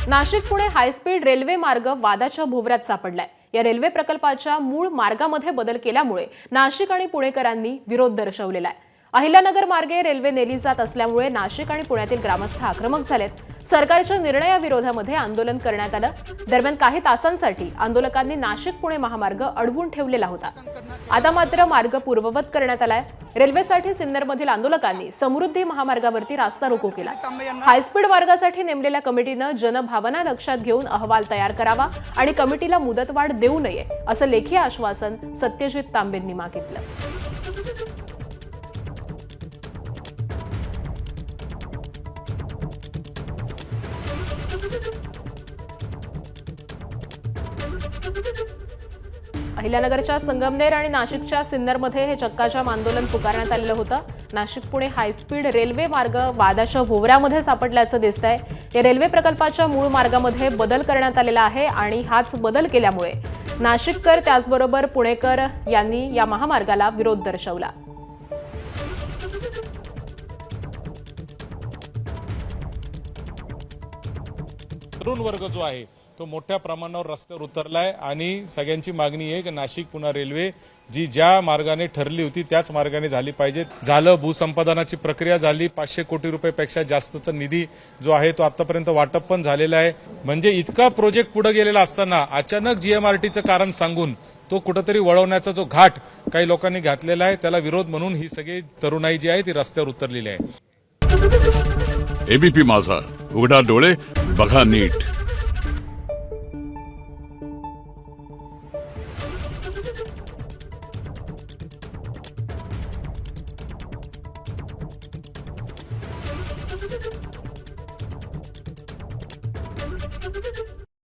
Nashik Pune high speed railway मार्ग वादाच्या भोवऱ्यात सापडलाय। या रेल्वे प्रकल्पाच्या मूळ मार्गामध्ये बदल केल्यामुळे नाशिक आणि पुणेकरांनी विरोध दर्शवलेला आहे। अहिल्यानगर मार्गे रेल्वे नेली जात असल्यामुळे नाशिक आणि पुण्यातील ग्रामस्थ आक्रमक झालेत। सरकारच्या निर्णयाविरोधामध्ये आंदोलन करण्यात आलं। दरम्यान काही तासांसाठी आंदोलकांनी नाशिक पुणे महामार्ग अडवून ठेवलेला होता। आता मात्र मार्ग पूर्ववत करण्यात आलाय। रेल्वेसाठी सिन्नरमधील आंदोलकांनी समृद्धी महामार्गावरती रास्ता रोको केला। हायस्पीड मार्गासाठी नेमलेल्या कमिटीनं जनभावना लक्षात घेऊन अहवाल तयार करावा आणि कमिटीला मुदतवाढ देऊ नये असं लेखी आश्वासन सत्यजित तांबेंनी मागितलं। अहिल्यानगरच्या संगमनेर आणि नाशिकच्या सिन्नरमध्ये हे चक्काजाम आंदोलन पुकारण्यात आलेलं होतं। नाशिक पुणे हायस्पीड रेल्वे मार्ग वादाच्या भोवऱ्यामध्ये सापडल्याचं दिसतंय। या रेल्वे प्रकल्पाच्या मूळ मार्गामध्ये बदल करण्यात आलेला आहे आणि हाच बदल केल्यामुळे नाशिककर त्याचबरोबर पुणेकर यांनी या महामार्गाला विरोध दर्शवला। तरुण वर्ग जो आहे तो मोठ्या प्रमाणावर रस्त्यावर उतरलाय आणि सगळ्यांची मागणी आहे की नाशिक पुणे रेल्वे जी ज्या मार्गाने ठरली होती त्याच मार्गाने झाली पाहिजे। झालं भूसंपादनाची प्रक्रिया झाली, 500 कोटी रुपयापेक्षा जास्तचा निधी जो आहे तो आतापर्यंत वाटप पण झालेला आहे। म्हणजे इतका प्रोजेक्ट पुढे गेलेला असताना अचानक जीएमआरटीचं कारण सांगून तो कुठेतरी वळवण्याचा जो घाट काही लोकांनी घातलेला आहे त्याला विरोध म्हणून ही सगळी तरुणाई जी आहे ती रस्त्यावर उतरलेली आहे। एबीपी माझा, उघडा डोळे बघा नीट। Thank you.